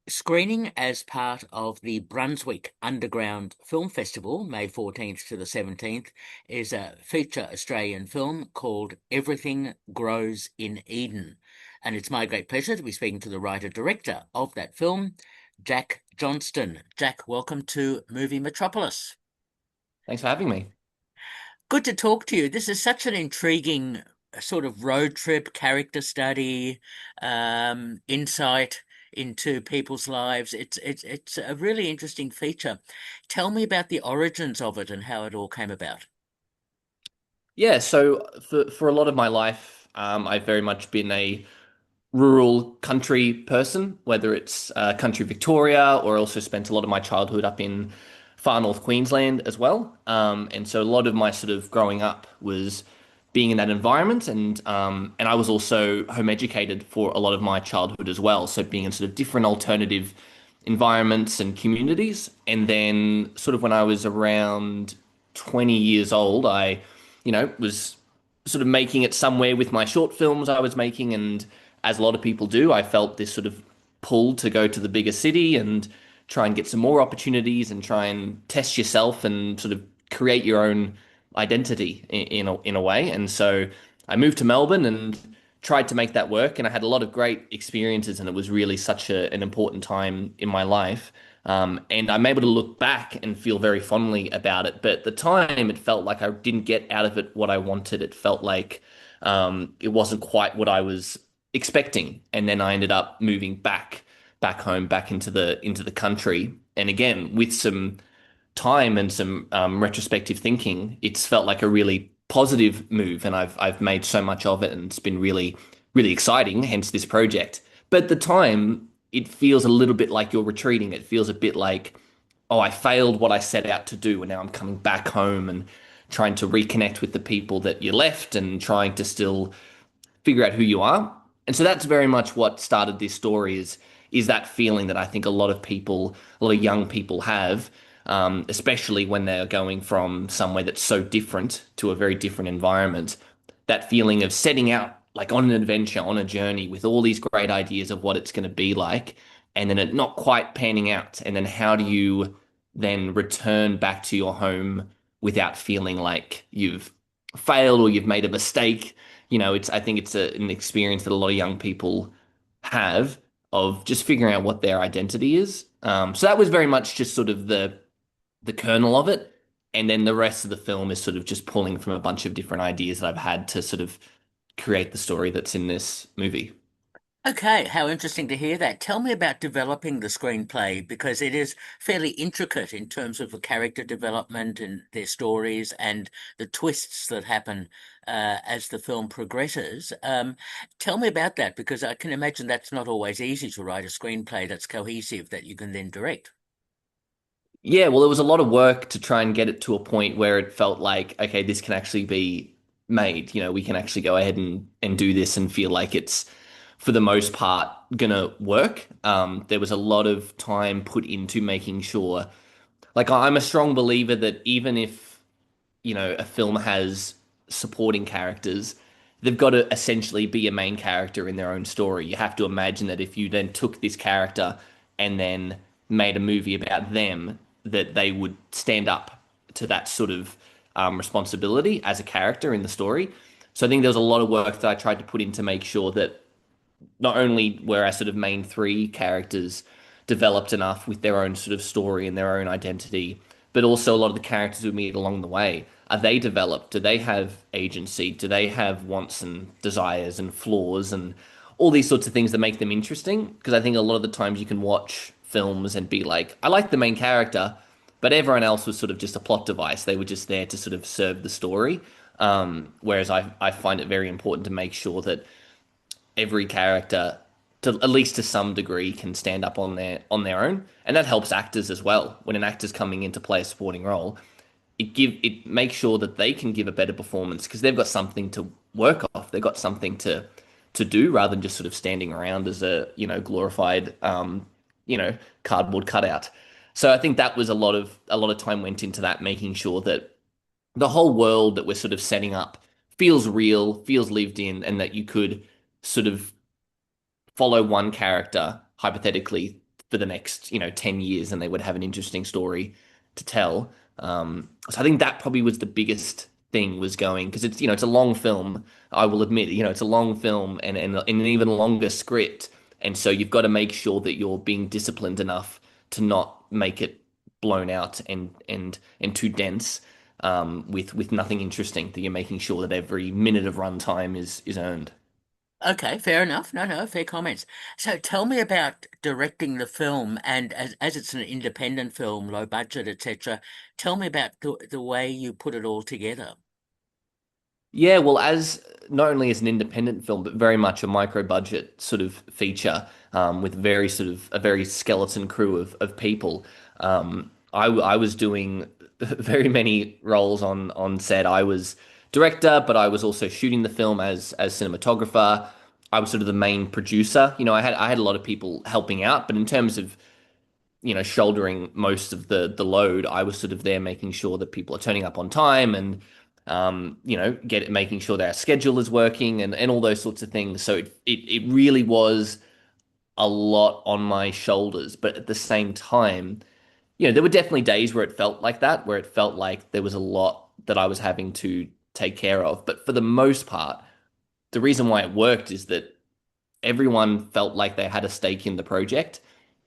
Screening as part of the Brunswick Underground Film Festival, May 14th to the 17th, is a feature Australian film called Everything Grows in Eden. And it's my great pleasure to be speaking to the writer-director of that film, Jack Johnston. Jack, welcome to Movie Metropolis. Thanks for having me. Good to talk to you. This is such an intriguing sort of road trip, character study, insight into people's lives. It's a really interesting feature. Tell me about the origins of it and how it all came about. Yeah, so for a lot of my life, I've very much been a rural country person, whether it's country Victoria or also spent a lot of my childhood up in far north Queensland as well. And so a lot of my sort of growing up was being in that environment, and I was also home educated for a lot of my childhood as well. So being in sort of different alternative environments and communities. And then sort of when I was around 20 years old, I was sort of making it somewhere with my short films I was making. And as a lot of people do, I felt this sort of pull to go to the bigger city and try and get some more opportunities and try and test yourself and sort of create your own identity in a way. And so I moved to Melbourne and tried to make that work. And I had a lot of great experiences, and it was really such an important time in my life. And I'm able to look back and feel very fondly about it. But at the time, it felt like I didn't get out of it what I wanted. It felt like it wasn't quite what I was expecting. And then I ended up moving back home, back into the country. And again, with some time and some retrospective thinking, it's felt like a really positive move, and I've made so much of it, and it's been really exciting. Hence this project. But at the time, it feels a little bit like you're retreating. It feels a bit like, oh, I failed what I set out to do, and now I'm coming back home and trying to reconnect with the people that you left, and trying to still figure out who you are. And so that's very much what started this story is that feeling that I think a lot of people, a lot of young people have, especially when they're going from somewhere that's so different to a very different environment. That feeling of setting out like on an adventure, on a journey with all these great ideas of what it's going to be like, and then it not quite panning out. And then how do you then return back to your home without feeling like you've failed or you've made a mistake? I think it's an experience that a lot of young people have of just figuring out what their identity is. So that was very much just sort of the kernel of it, and then the rest of the film is sort of just pulling from a bunch of different ideas that I've had to sort of create the story that's in this movie. Okay, how interesting to hear that. Tell me about developing the screenplay because it is fairly intricate in terms of the character development and their stories and the twists that happen as the film progresses. Tell me about that because I can imagine that's not always easy to write a screenplay that's cohesive that you can then direct. Yeah, well, it was a lot of work to try and get it to a point where it felt like, okay, this can actually be made. We can actually go ahead and do this and feel like it's, for the most part, gonna work. There was a lot of time put into making sure, like, I'm a strong believer that even if, a film has supporting characters, they've got to essentially be a main character in their own story. You have to imagine that if you then took this character and then made a movie about them, that they would stand up to that sort of responsibility as a character in the story. So I think there was a lot of work that I tried to put in to make sure that not only were our sort of main three characters developed enough with their own sort of story and their own identity, but also a lot of the characters we meet along the way. Are they developed? Do they have agency? Do they have wants and desires and flaws and all these sorts of things that make them interesting? Because I think a lot of the times you can watch films and be like, I like the main character, but everyone else was sort of just a plot device. They were just there to sort of serve the story. Whereas I find it very important to make sure that every character, to at least to some degree, can stand up on their own, and that helps actors as well. When an actor's coming in to play a supporting role, it makes sure that they can give a better performance because they've got something to work off. They've got something to do rather than just sort of standing around as a glorified cardboard cutout. So I think that was a lot of time went into that, making sure that the whole world that we're sort of setting up feels real, feels lived in, and that you could sort of follow one character hypothetically for the next, 10 years and they would have an interesting story to tell. So I think that probably was the biggest thing was going because it's a long film. I will admit, it's a long film and an even longer script. And so you've got to make sure that you're being disciplined enough to not make it blown out and too dense with nothing interesting. That you're making sure that every minute of runtime is earned. Okay, fair enough. No, no, fair comments. So tell me about directing the film, and as it's an independent film, low budget, etc. Tell me about the way you put it all together. Yeah, well, as not only as an independent film, but very much a micro budget sort of feature with very sort of a very skeleton crew of people. I was doing very many roles on set. I was director, but I was also shooting the film as cinematographer. I was sort of the main producer. I had a lot of people helping out, but in terms of shouldering most of the load, I was sort of there making sure that people are turning up on time and get making sure their schedule is working and all those sorts of things. So it really was a lot on my shoulders, but at the same time, there were definitely days where it felt like that, where it felt like there was a lot that I was having to take care of. But for the most part, the reason why it worked is that everyone felt like they had a stake in the project.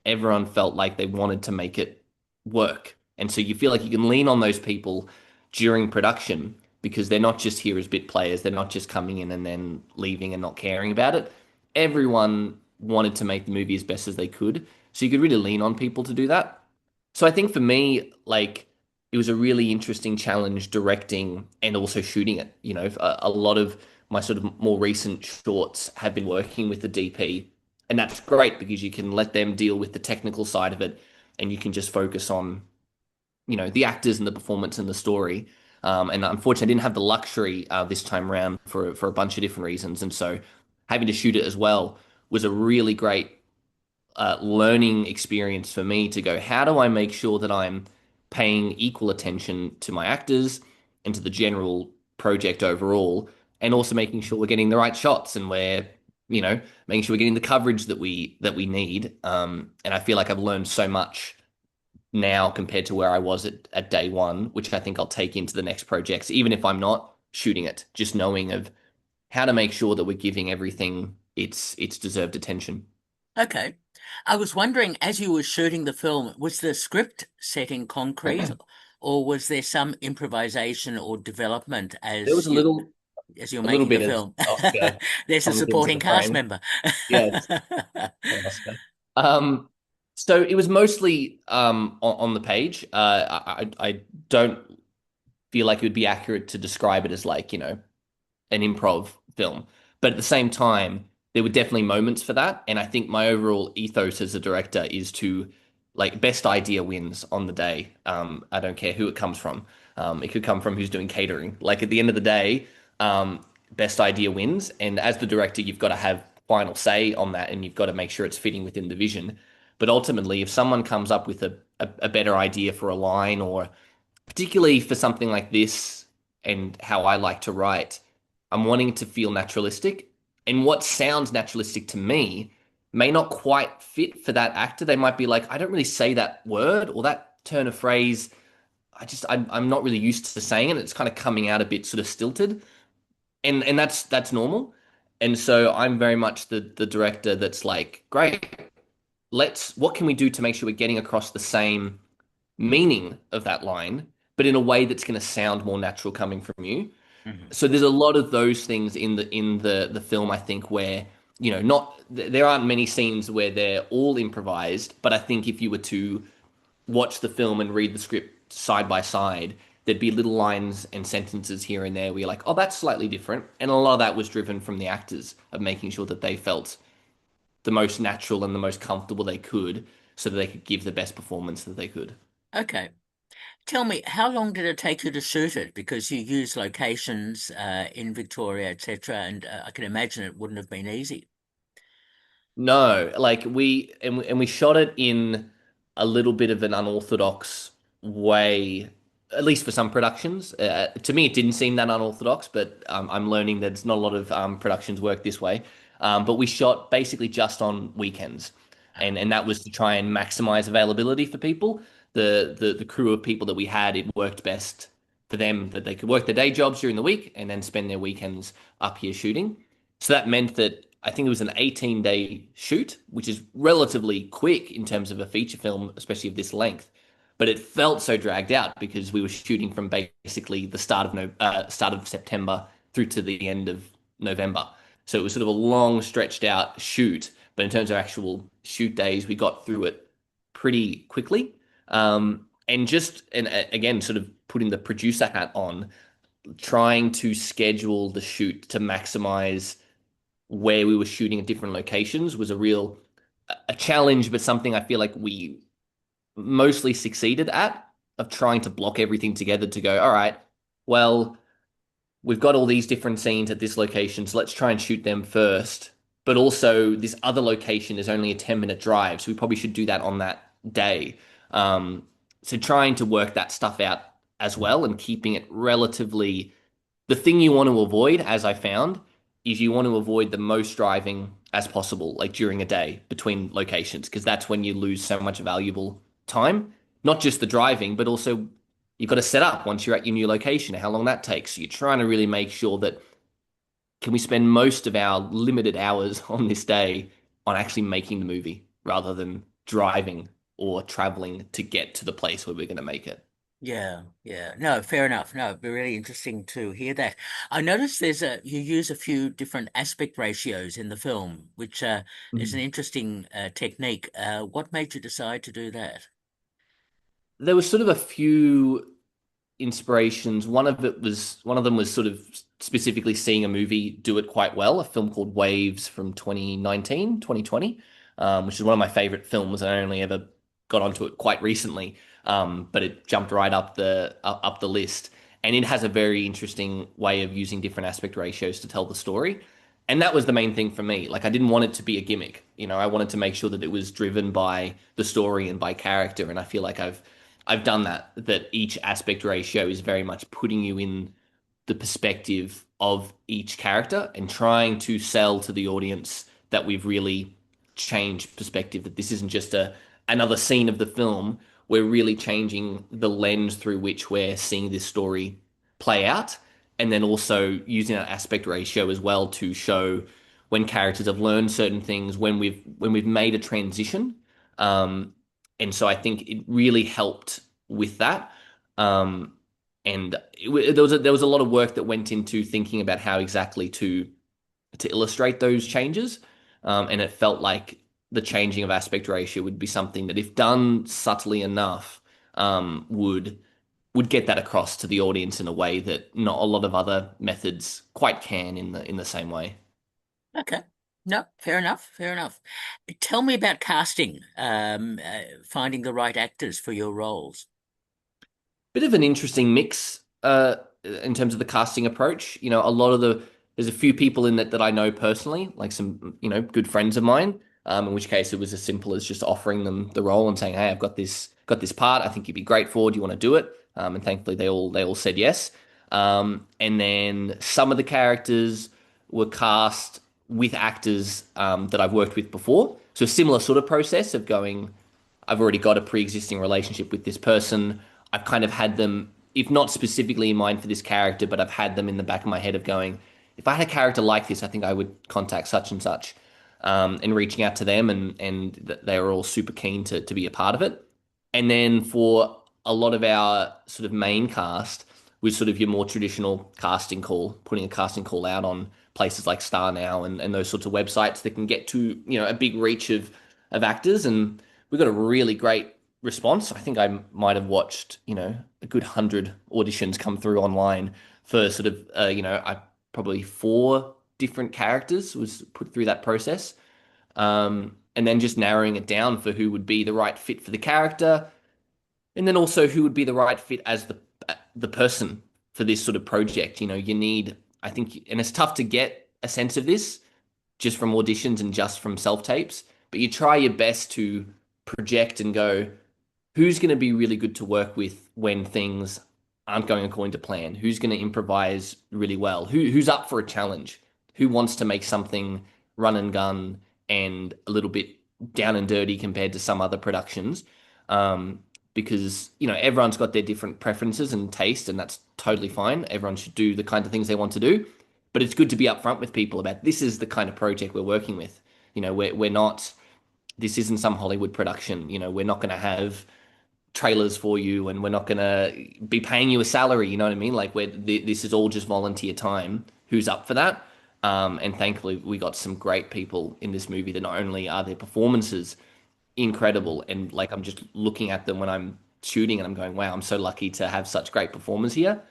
Everyone felt like they wanted to make it work. And so you feel like you can lean on those people during production because they're not just here as bit players. They're not just coming in and then leaving and not caring about it. Everyone wanted to make the movie as best as they could. So you could really lean on people to do that. So I think for me, like, it was a really interesting challenge directing and also shooting it. A lot of my sort of more recent shorts have been working with the DP, and that's great because you can let them deal with the technical side of it, and you can just focus on, the actors and the performance and the story. And unfortunately, I didn't have the luxury this time around for a bunch of different reasons, and so having to shoot it as well was a really great learning experience for me to go, how do I make sure that I'm paying equal attention to my actors and to the general project overall, and also making sure we're getting the right shots and we're, making sure we're getting the coverage that we need. And I feel like I've learned so much now compared to where I was at day one, which I think I'll take into the next projects, even if I'm not shooting it, just knowing of how to make sure that we're giving everything its deserved attention. Okay. I was wondering, as you were shooting the film, was the script set in concrete, or was there some improvisation or development There was as you're a little making the bit of film? Oscar There's a comes into supporting the cast frame. member. Yes, hey, Oscar. Um, so it was mostly on the page. I don't feel like it would be accurate to describe it as like, an improv film. But at the same time, there were definitely moments for that. And I think my overall ethos as a director is to like best idea wins on the day. I don't care who it comes from. It could come from who's doing catering. Like at the end of the day, best idea wins. And as the director, you've got to have final say on that and you've got to make sure it's fitting within the vision. But ultimately, if someone comes up with a better idea for a line or particularly for something like this and how I like to write, I'm wanting to feel naturalistic. And what sounds naturalistic to me may not quite fit for that actor. They might be like, I don't really say that word or that turn of phrase. I'm not really used to saying it. It's kind of coming out a bit sort of stilted. And that's normal. And so I'm very much the director that's like, great, what can we do to make sure we're getting across the same meaning of that line, but in a way that's going to sound more natural coming from you. Mhm. So there's a lot of those things in the film, I think, where not there aren't many scenes where they're all improvised, but I think if you were to watch the film and read the script side by side, there'd be little lines and sentences here and there where you're like, oh, that's slightly different, and a lot of that was driven from the actors of making sure that they felt the most natural and the most comfortable they could, so that they could give the best performance that they could. Okay. Tell me, how long did it take you to shoot it? Because you use locations in Victoria, etc., and I can imagine it wouldn't have been easy. No, like we shot it in a little bit of an unorthodox way, at least for some productions. To me, it didn't seem that unorthodox, but I'm learning that it's not a lot of productions work this way. But we shot basically just on weekends. and that was to try and maximize availability for people. The crew of people that we had, it worked best for them that they could work their day jobs during the week and then spend their weekends up here shooting. So that meant that I think it was an 18-day shoot, which is relatively quick in terms of a feature film, especially of this length. But it felt so dragged out because we were shooting from basically the start of September through to the end of November. So it was sort of a long, stretched out shoot. But in terms of actual shoot days, we got through it pretty quickly. And again, sort of putting the producer hat on, trying to schedule the shoot to maximize where we were shooting at different locations was a challenge, but something I feel like we mostly succeeded at, of trying to block everything together to go, all right, well, we've got all these different scenes at this location, so let's try and shoot them first. But also, this other location is only a 10-minute drive, so we probably should do that on that day. So trying to work that stuff out as well and keeping it relatively. The thing you want to avoid, as I found, is you want to avoid the most driving as possible, like during a day between locations, because that's when you lose so much valuable time. Not just the driving, but also you've got to set up once you're at your new location, how long that takes. So you're trying to really make sure that can we spend most of our limited hours on this day on actually making the movie rather than driving or traveling to get to the place where we're going to make it. Yeah, yeah. No, fair enough. No, it'd be really interesting to hear that. I noticed you use a few different aspect ratios in the film, which is an Mhm. interesting technique. What made you decide to do that? There was sort of a few inspirations. One of them was sort of specifically seeing a movie do it quite well, a film called Waves from 2019, 2020, which is one of my favorite films, and I only ever got onto it quite recently. But it jumped right up the list. And it has a very interesting way of using different aspect ratios to tell the story. And that was the main thing for me. Like I didn't want it to be a gimmick. I wanted to make sure that it was driven by the story and by character. And I feel like I've done that, that each aspect ratio is very much putting you in the perspective of each character and trying to sell to the audience that we've really changed perspective, that this isn't just another scene of the film. We're really changing the lens through which we're seeing this story play out, and then also using that aspect ratio as well to show when characters have learned certain things, when we've made a transition. Um, and so I think it really helped with that. Um, and there was a lot of work that went into thinking about how exactly to illustrate those changes. And it felt like the changing of aspect ratio would be something that, if done subtly enough, would get that across to the audience in a way that not a lot of other methods quite can in the same way. Okay. No, fair enough. Fair enough. Tell me about casting, finding the right actors for your roles. Bit of an interesting mix in terms of the casting approach. A lot of there's a few people in that I know personally, like some good friends of mine. In which case it was as simple as just offering them the role and saying, "Hey, I've got this part. I think you'd be great for. Do you want to do it?" And thankfully they all said yes. And then some of the characters were cast with actors that I've worked with before. So a similar sort of process of going, I've already got a pre-existing relationship with this person. I've kind of had them, if not specifically in mind for this character, but I've had them in the back of my head of going, if I had a character like this, I think I would contact such and such, and reaching out to them, and they were all super keen to be a part of it. And then for a lot of our sort of main cast, with sort of your more traditional casting call, putting a casting call out on places like Star Now and those sorts of websites that can get to a big reach of actors, and we got a really great response. I think I might have watched a good 100 auditions come through online for sort of I probably four different characters was put through that process, and then just narrowing it down for who would be the right fit for the character, and then also who would be the right fit as the person for this sort of project. You need, I think, and it's tough to get a sense of this just from auditions and just from self tapes, but you try your best to project and go, who's going to be really good to work with when things aren't going according to plan? Who's going to improvise really well? Who's up for a challenge? Who wants to make something run and gun and a little bit down and dirty compared to some other productions. Um, because, everyone's got their different preferences and taste, and that's totally fine. Everyone should do the kind of things they want to do. But it's good to be upfront with people about this is the kind of project we're working with. We're not, this isn't some Hollywood production. We're not going to have trailers for you, and we're not going to be paying you a salary. You know what I mean? Like, this is all just volunteer time. Who's up for that? And thankfully, we got some great people in this movie that not only are their performances incredible, and like I'm just looking at them when I'm shooting and I'm going, wow, I'm so lucky to have such great performers here,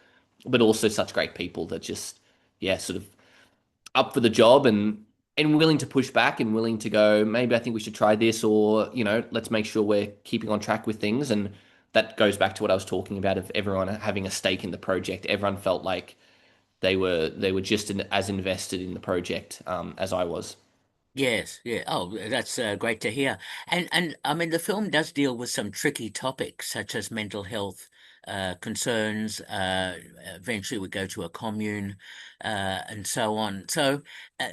but also such great people that just, yeah, sort of up for the job and willing to push back and willing to go, maybe I think we should try this, or let's make sure we're keeping on track with things. And that goes back to what I was talking about of everyone having a stake in the project. Everyone felt like they were just as invested in the project as I was. Yes, yeah. Oh, that's great to hear. And I mean, the film does deal with some tricky topics such as mental health concerns. Eventually, we go to a commune, and so on. So, uh,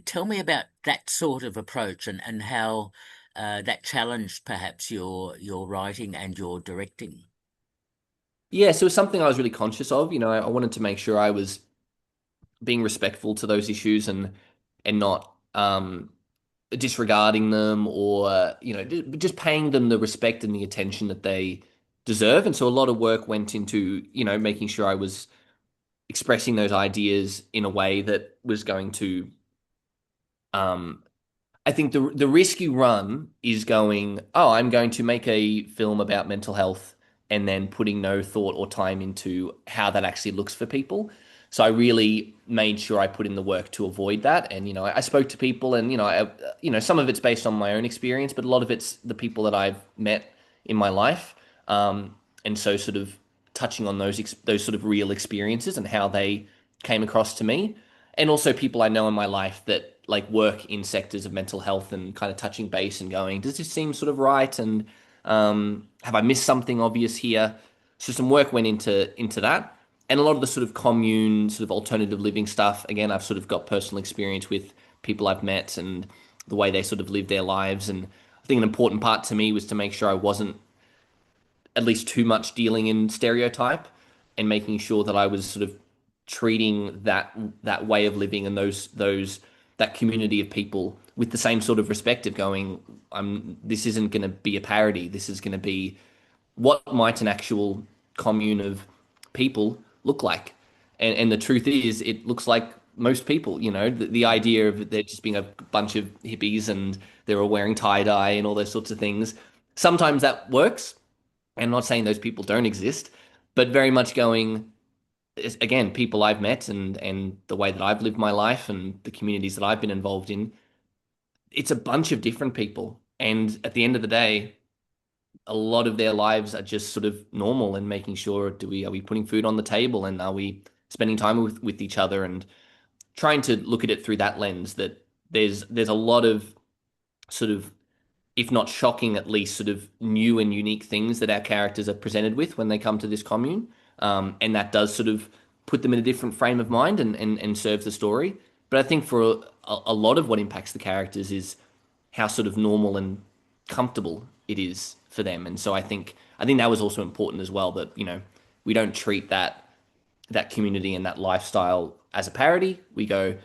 tell me about that sort of approach and how that challenged perhaps your writing and your directing. Yeah, so it was something I was really conscious of. I wanted to make sure I was being respectful to those issues and not disregarding them, or just paying them the respect and the attention that they deserve. And so a lot of work went into making sure I was expressing those ideas in a way that was going to um, I think the risk you run is going, oh, I'm going to make a film about mental health and then putting no thought or time into how that actually looks for people. So I really made sure I put in the work to avoid that. And I spoke to people, and some of it's based on my own experience, but a lot of it's the people that I've met in my life. And so sort of touching on those sort of real experiences and how they came across to me, and also people I know in my life that like work in sectors of mental health, and kind of touching base and going, does this seem sort of right? And have I missed something obvious here? So some work went into that, and a lot of the sort of commune, sort of alternative living stuff. Again, I've sort of got personal experience with people I've met and the way they sort of live their lives. And I think an important part to me was to make sure I wasn't at least too much dealing in stereotype, and making sure that I was sort of treating that way of living and those that community of people with the same sort of respect of going, this isn't going to be a parody. This is going to be what might an actual commune of people look like. And the truth is, it looks like most people. The idea of there just being a bunch of hippies and they're all wearing tie dye and all those sorts of things. Sometimes that works, and not saying those people don't exist, but very much going, again, people I've met and the way that I've lived my life and the communities that I've been involved in, it's a bunch of different people. And at the end of the day, a lot of their lives are just sort of normal, and making sure, are we putting food on the table, and are we spending time with each other, and trying to look at it through that lens, that there's a lot of sort of, if not shocking, at least sort of new and unique things that our characters are presented with when they come to this commune. And that does sort of put them in a different frame of mind, and serves the story. But I think for a lot of what impacts the characters is how sort of normal and comfortable it is for them. And so I think that was also important as well, that we don't treat that community and that lifestyle as a parody. We go,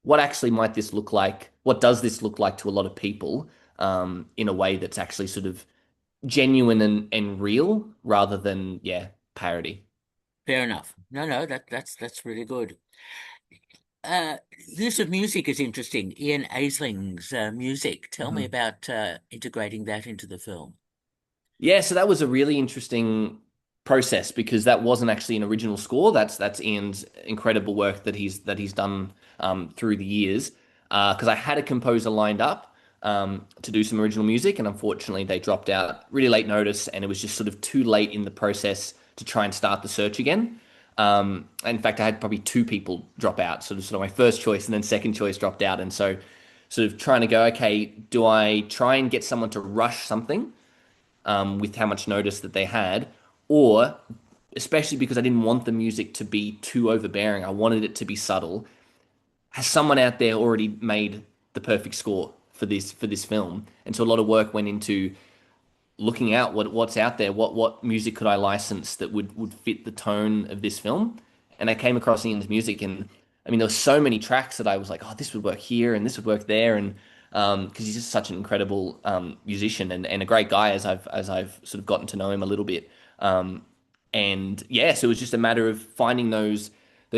what actually might this look like? What does this look like to a lot of people, in a way that's actually sort of genuine and real, rather than, yeah, parody. Fair enough. No, no, that's really good. Use of music is interesting. Ian Aisling's music. Tell me Mhm. about integrating that into the film. Yeah, so that was a really interesting process, because that wasn't actually an original score. That's Ian's incredible work that he's done through the years. Because I had a composer lined up to do some original music, and unfortunately they dropped out really late notice, and it was just sort of too late in the process to try and start the search again. In fact, I had probably two people drop out, sort of my first choice and then second choice dropped out, and so sort of trying to go, okay, do I try and get someone to rush something with how much notice that they had, or, especially because I didn't want the music to be too overbearing, I wanted it to be subtle. Has someone out there already made the perfect score for this film, and so a lot of work went into looking out what's out there, what music could I license that would fit the tone of this film, and I came across Ian's music, and I mean there were so many tracks that I was like, oh, this would work here and this would work there, and because he's just such an incredible musician and a great guy as I've sort of gotten to know him a little bit, and yeah, so it was just a matter of finding those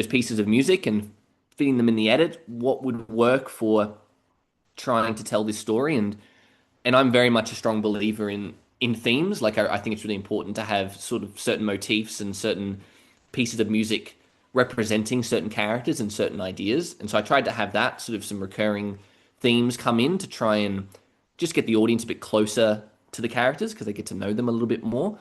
pieces of music and fitting them in the edit, what would work for trying to tell this story, and I'm very much a strong believer in themes. Like I think it's really important to have sort of certain motifs and certain pieces of music representing certain characters and certain ideas. And so I tried to have that sort of some recurring themes come in to try and just get the audience a bit closer to the characters because they get to know them a little bit more.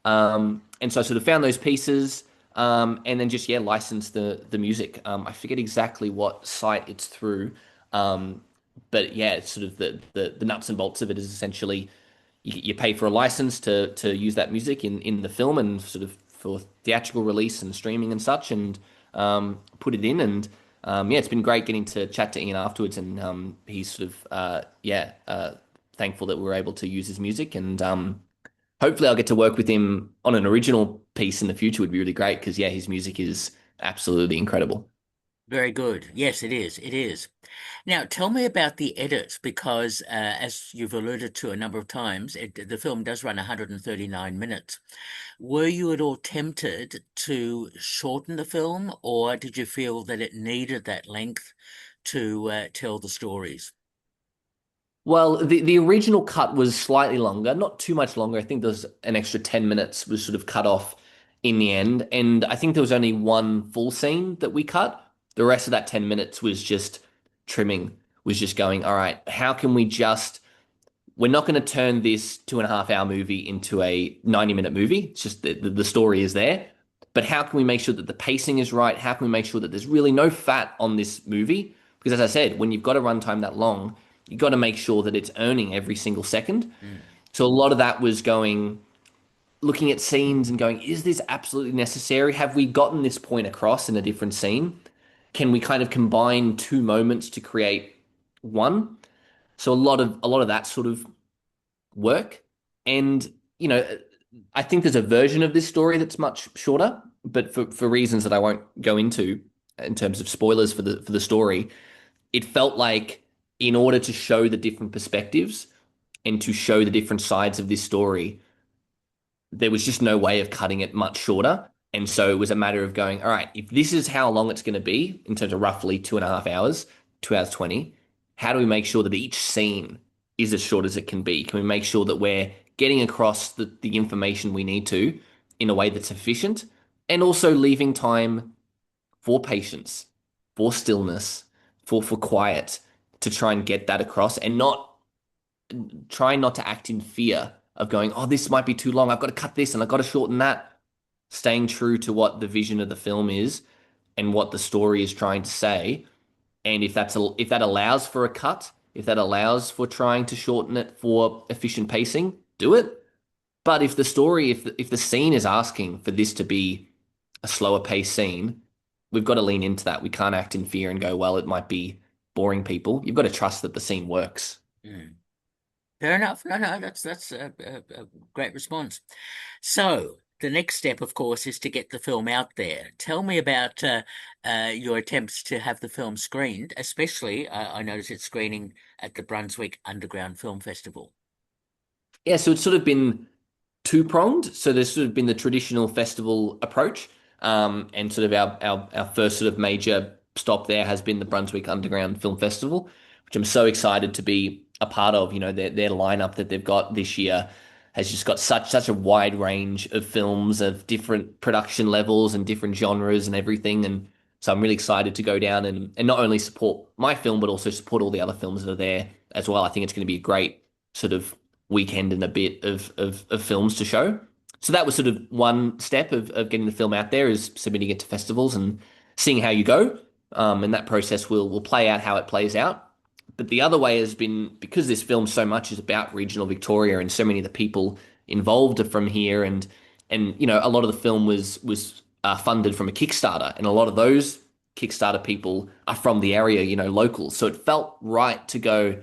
And so I sort of found those pieces, and then just yeah, license the music. I forget exactly what site it's through, but yeah, it's sort of the nuts and bolts of it is essentially you pay for a license to use that music in the film and sort of for theatrical release and streaming and such, and put it in. And yeah, it's been great getting to chat to Ian afterwards, and he's sort of thankful that we were able to use his music, and hopefully I'll get to work with him on an original piece in the future. Would be really great because yeah, his music is absolutely incredible. Very good. Yes, it is. It is. Now, tell me about the edit, because as you've alluded to a number of times, the film does run 139 minutes. Were you at all tempted to shorten the film, or did you feel that it needed that length to tell the stories? Well, the original cut was slightly longer, not too much longer. I think there's an extra 10 minutes was sort of cut off in the end. And I think there was only one full scene that we cut. The rest of that 10 minutes was just trimming, was just going, all right, how can we just, we're not going to turn this 2.5 hour movie into a 90-minute movie. It's just the story is there. But how can we make sure that the pacing is right? How can we make sure that there's really no fat on this movie? Because as I said, when you've got a runtime that long, you got to make sure that it's earning every single second. Mm. So a lot of that was going, looking at scenes and going, is this absolutely necessary? Have we gotten this point across in a different scene? Can we kind of combine two moments to create one? So a lot of that sort of work. And, you know, I think there's a version of this story that's much shorter, but for reasons that I won't go into in terms of spoilers for the story, it felt like in order to show the different perspectives and to show the different sides of this story, there was just no way of cutting it much shorter. And so it was a matter of going, all right, if this is how long it's going to be in terms of roughly 2.5 hours, 2 hours 20, how do we make sure that each scene is as short as it can be? Can we make sure that we're getting across the information we need to in a way that's efficient and also leaving time for patience, for stillness, for quiet to try and get that across and not try not to act in fear of going, oh, this might be too long. I've got to cut this and I've got to shorten that. Staying true to what the vision of the film is and what the story is trying to say. And if that allows for a cut, if that allows for trying to shorten it for efficient pacing, do it. But if the story, if the scene is asking for this to be a slower paced scene, we've got to lean into that. We can't act in fear and go, well, it might be boring people. You've got to trust that the scene works. Mm. Fair enough. No, no, that's a great response. So the next step, of course, is to get the film out there. Tell me about your attempts to have the film screened, especially I notice it's screening at the Brunswick Underground Film Festival. Yeah, so it's sort of been two-pronged. So there's sort of been the traditional festival approach, and sort of our first sort of major stop there has been the Brunswick Underground Film Festival, which I'm so excited to be a part of. You know, their lineup that they've got this year has just got such a wide range of films of different production levels and different genres and everything. And so I'm really excited to go down and not only support my film, but also support all the other films that are there as well. I think it's going to be a great sort of weekend and a bit of films to show. So that was sort of one step of getting the film out there is submitting it to festivals and seeing how you go. And that process will play out how it plays out. But the other way has been because this film so much is about regional Victoria and so many of the people involved are from here and you know a lot of the film was funded from a Kickstarter and a lot of those Kickstarter people are from the area, you know, local. So it felt right to go,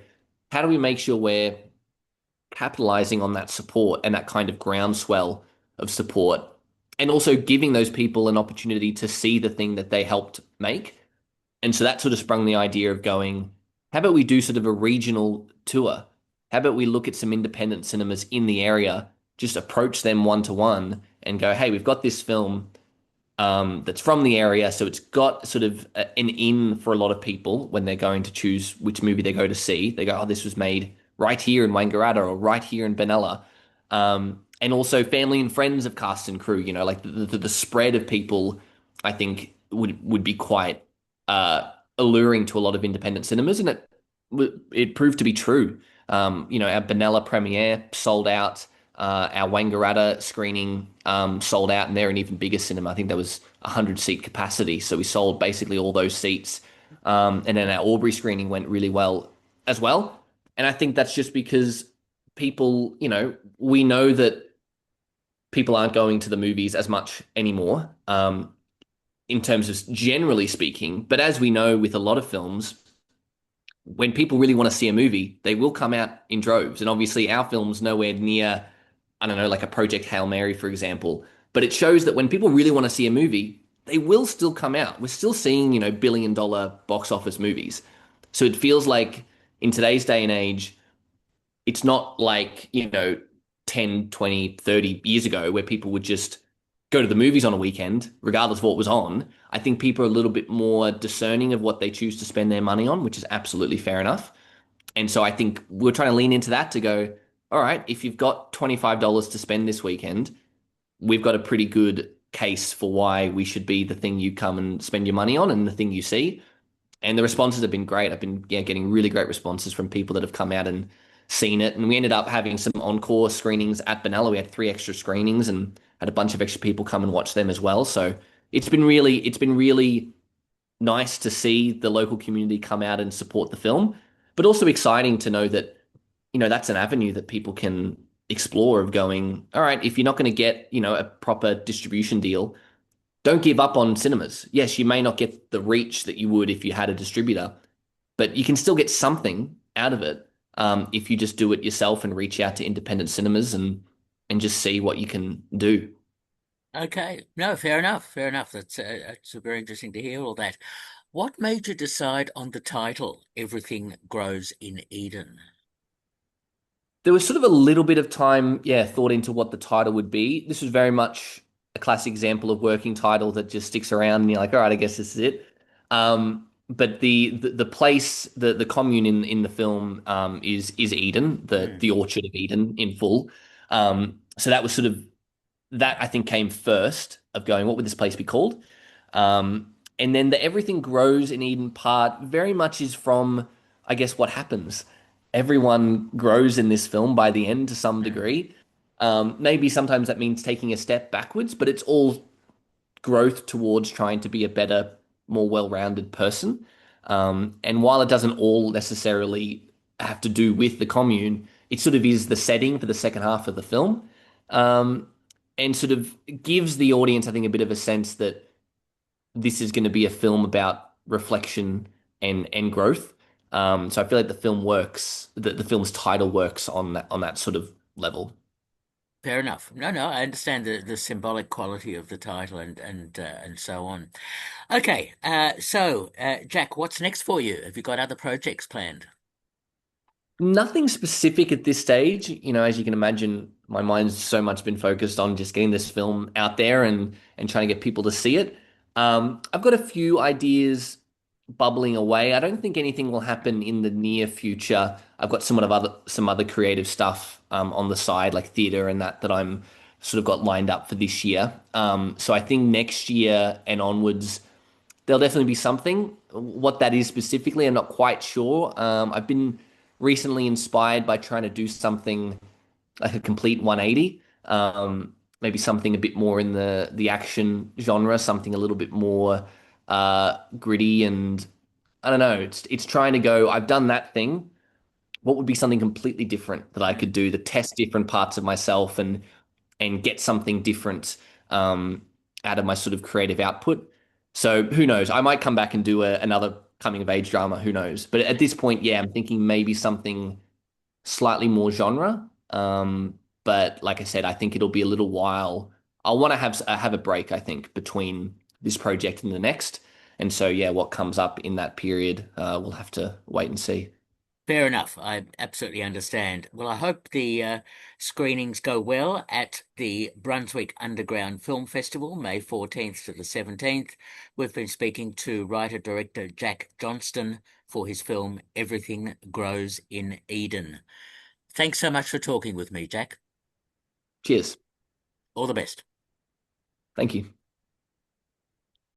how do we make sure we're capitalizing on that support and that kind of groundswell of support, and also giving those people an opportunity to see the thing that they helped make. And so that sort of sprung the idea of going, how about we do sort of a regional tour? How about we look at some independent cinemas in the area, just approach them one to one and go, hey, we've got this film that's from the area. So it's got sort of an in for a lot of people when they're going to choose which movie they go to see. They go, oh, this was made right here in Wangaratta or right here in Benalla. And also family and friends of cast and crew, like the spread of people, I think would be quite alluring to a lot of independent cinemas. And it proved to be true. Our Benalla premiere sold out. Our Wangaratta screening sold out, and they're an even bigger cinema. I think there was 100-seat capacity, so we sold basically all those seats. And then our Albury screening went really well as well. And I think that's just because people, we know that people aren't going to the movies as much anymore, in terms of generally speaking. But as we know with a lot of films, when people really want to see a movie, they will come out in droves. And obviously, our film's nowhere near, I don't know, like a Project Hail Mary, for example. But it shows that when people really want to see a movie, they will still come out. We're still seeing, billion-dollar box office movies. So it feels like in today's day and age, it's not like, 10, 20, 30 years ago where people would just go to the movies on a weekend, regardless of what was on. I think people are a little bit more discerning of what they choose to spend their money on, which is absolutely fair enough. And so I think we're trying to lean into that to go, all right, if you've got $25 to spend this weekend, we've got a pretty good case for why we should be the thing you come and spend your money on and the thing you see. And the responses have been great. I've been getting really great responses from people that have come out and seen it. And we ended up having some encore screenings at Benalla. We had 3 extra screenings and had a bunch of extra people come and watch them as well. So it's been really nice to see the local community come out and support the film, but also exciting to know that, that's an avenue that people can explore of going, all right, if you're not going to get, a proper distribution deal, don't give up on cinemas. Yes, you may not get the reach that you would if you had a distributor, but you can still get something out of it, if you just do it yourself and reach out to independent cinemas and just see what you can do. Okay, no, fair enough, fair enough. That's very interesting to hear all that. What made you decide on the title, Everything Grows in Eden? There was sort of a little bit of time, thought into what the title would be. This was very much a classic example of working title that just sticks around, and you're like, all right, I guess this is it. But the place, the commune in the film, is Eden, Mm. the Orchard of Eden in full. So that was sort of that I think came first of going, what would this place be called? And then the everything grows in Eden part very much is from, I guess, what happens. Everyone grows in this film by the end to some Mm. degree. Maybe sometimes that means taking a step backwards, but it's all growth towards trying to be a better, more well-rounded person. And while it doesn't all necessarily have to do with the commune, it sort of is the setting for the second half of the film. Um, and sort of gives the audience, I think, a bit of a sense that this is going to be a film about reflection and growth. So I feel like the film works, the film's title works on that sort of level. Fair enough. No, no, I understand the symbolic quality of the title and so on. Okay, Jack, what's next for you? Have you got other projects planned? Nothing specific at this stage. As you can imagine, my mind's so much been focused on just getting this film out there and trying to get people to see it. I've got a few ideas bubbling away. I don't think anything will happen in the near future. I've got some other creative stuff on the side, like theater and that I'm sort of got lined up for this year. So I think next year and onwards, there'll definitely be something. What that is specifically, I'm not quite sure. I've been recently inspired by trying to do something like a complete 180. Maybe something a bit more in the action genre, something a little bit more gritty, and I don't know. It's trying to go. I've done that thing. What would be something completely different that I Mm. could do to test different parts of myself and get something different out of my sort of creative output. So who knows? I might come back and do another coming of age drama, who knows? But at this point, yeah, I'm thinking maybe something slightly more genre. But like I said, I think it'll be a little while. I'll want to have a break, I think, between this project and the next. And so, yeah, what comes up in that period, we'll have to wait and see. Fair enough. I absolutely understand. Well, I hope the screenings go well at the Brunswick Underground Film Festival, May 14th to the 17th. We've been speaking to writer-director Jack Johnston for his film Everything Grows in Eden. Thanks so much for talking with me, Jack. Cheers. All the best. Thank you.